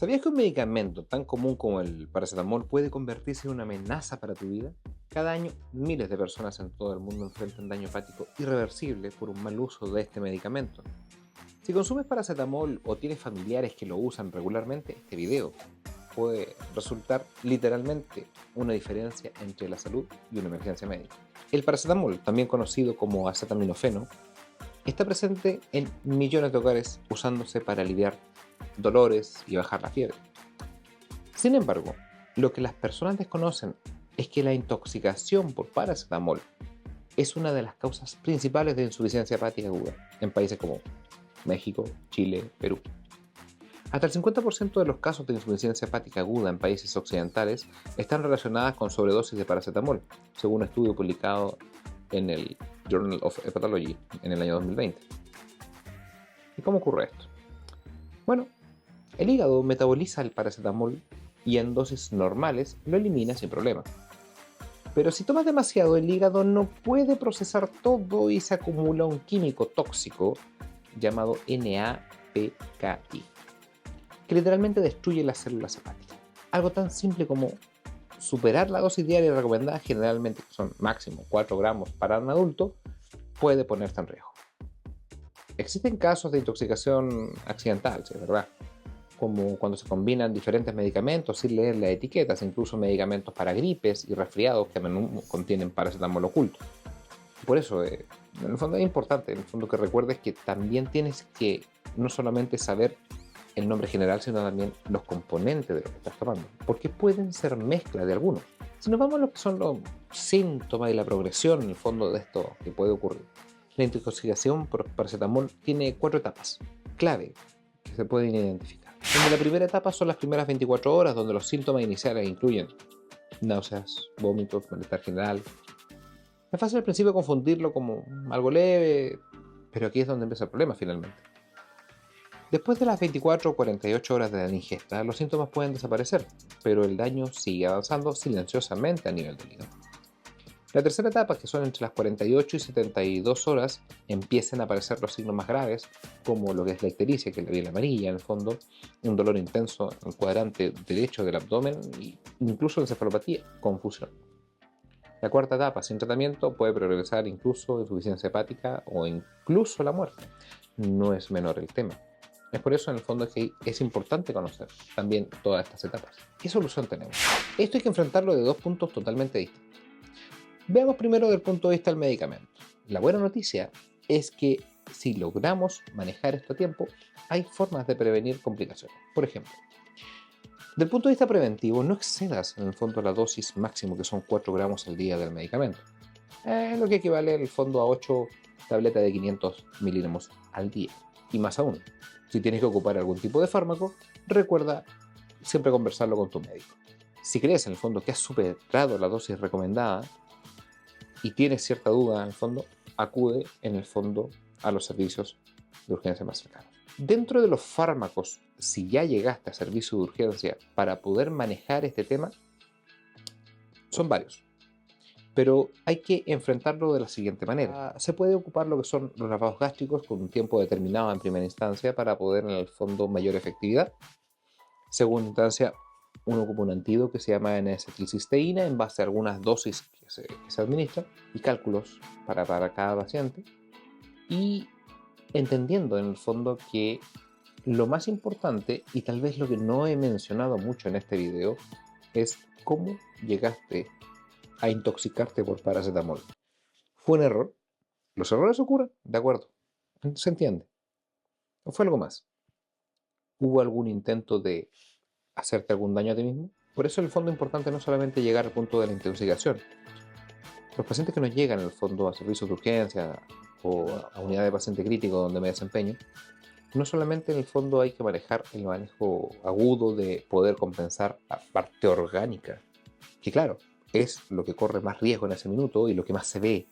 ¿Sabías que un medicamento tan común como el paracetamol puede convertirse en una amenaza para tu vida? Cada año, miles de personas en todo el mundo enfrentan daño hepático irreversible por un mal uso de este medicamento. Si consumes paracetamol o tienes familiares que lo usan regularmente, este video puede resultar literalmente una diferencia entre la salud y una emergencia médica. El paracetamol, también conocido como acetaminofeno, está presente en millones de hogares usándose para aliviar dolores y bajar la fiebre. Sin embargo, lo que las personas desconocen es que la intoxicación por paracetamol es una de las causas principales de insuficiencia hepática aguda en países como México, Chile, Perú. Hasta el 50% de los casos de insuficiencia hepática aguda en países occidentales están relacionadas con sobredosis de paracetamol, según un estudio publicado en el Journal of Hepatology en el año 2020. ¿Y cómo ocurre esto? Bueno, el hígado metaboliza el paracetamol y en dosis normales lo elimina sin problema. Pero si tomas demasiado, el hígado no puede procesar todo y se acumula un químico tóxico llamado NAPKI, que literalmente destruye las células hepáticas. Algo tan simple como superar la dosis diaria recomendada, generalmente que son máximo 4 gramos para un adulto, puede ponerte en riesgo. Existen casos de intoxicación accidental, sí, es verdad, como cuando se combinan diferentes medicamentos sin leer las etiquetas, incluso medicamentos para gripes y resfriados que a menudo contienen paracetamol oculto. Por eso, en el fondo es importante, en el fondo que recuerdes que también tienes que no solamente saber el nombre general, sino también los componentes de lo que estás tomando, porque pueden ser mezcla de algunos. Si nos vamos a lo que son los síntomas y la progresión, en el fondo de esto que puede ocurrir, la intoxicación por paracetamol tiene 4 etapas clave que se pueden identificar. Donde la primera etapa son las primeras 24 horas, donde los síntomas iniciales incluyen náuseas, vómitos, malestar general. Es fácil al principio confundirlo como algo leve, pero aquí es donde empieza el problema finalmente. Después de las 24 o 48 horas de la ingesta, los síntomas pueden desaparecer, pero el daño sigue avanzando silenciosamente a nivel del hígado. La tercera etapa, que son entre las 48 y 72 horas, empiezan a aparecer los signos más graves, como lo que es la ictericia, que es la piel amarilla en el fondo, un dolor intenso en el cuadrante derecho del abdomen e incluso encefalopatía, confusión. La cuarta etapa, sin tratamiento, puede progresar incluso insuficiencia hepática o incluso la muerte. No es menor el tema. Es por eso en el fondo que es importante conocer también todas estas etapas. ¿Qué solución tenemos? Esto hay que enfrentarlo de dos puntos totalmente distintos. Veamos primero del punto de vista del medicamento. La buena noticia es que si logramos manejar esto a tiempo, hay formas de prevenir complicaciones. Por ejemplo, del punto de vista preventivo, no excedas en el fondo la dosis máximo, que son 4 gramos al día del medicamento. Lo que equivale en el fondo a 8 tabletas de 500 miligramos al día. Y más aún, si tienes que ocupar algún tipo de fármaco, recuerda siempre conversarlo con tu médico. Si crees en el fondo que has superado la dosis recomendada, y tienes cierta duda en el fondo, acude en el fondo a los servicios de urgencia más cercanos. Dentro de los fármacos, si ya llegaste a servicio de urgencia para poder manejar este tema, son varios. Pero hay que enfrentarlo de la siguiente manera. Se puede ocupar lo que son los lavados gástricos con un tiempo determinado en primera instancia para poder en el fondo mayor efectividad. Segunda instancia, uno ocupa un antídoto que se llama N-acetilcisteína en base a algunas dosis que se administran y cálculos para cada paciente. Y entendiendo en el fondo que lo más importante, y tal vez lo que no he mencionado mucho en este video, es cómo llegaste a intoxicarte por paracetamol. ¿Fue un error? Los errores ocurren, de acuerdo, se entiende. ¿O fue algo más? ¿Hubo algún intento de hacerte algún daño a ti mismo? Por eso en el fondo es importante no solamente llegar al punto de la intoxicación. Los pacientes que nos llegan en el fondo a servicios de urgencia o a unidad de paciente crítico donde me desempeño, no solamente en el fondo hay que manejar el manejo agudo de poder compensar la parte orgánica, que claro, es lo que corre más riesgo en ese minuto y lo que más se ve,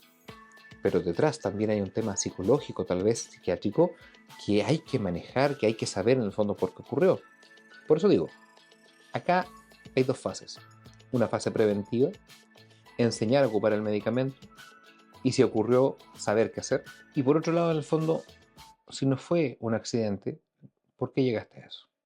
pero detrás también hay un tema psicológico, tal vez psiquiátrico, que hay que manejar, que hay que saber en el fondo por qué ocurrió. Por eso digo, acá hay dos fases. Una fase preventiva, enseñar a ocupar el medicamento, y si ocurrió, saber qué hacer. Y por otro lado, en el fondo, si no fue un accidente, ¿por qué llegaste a eso?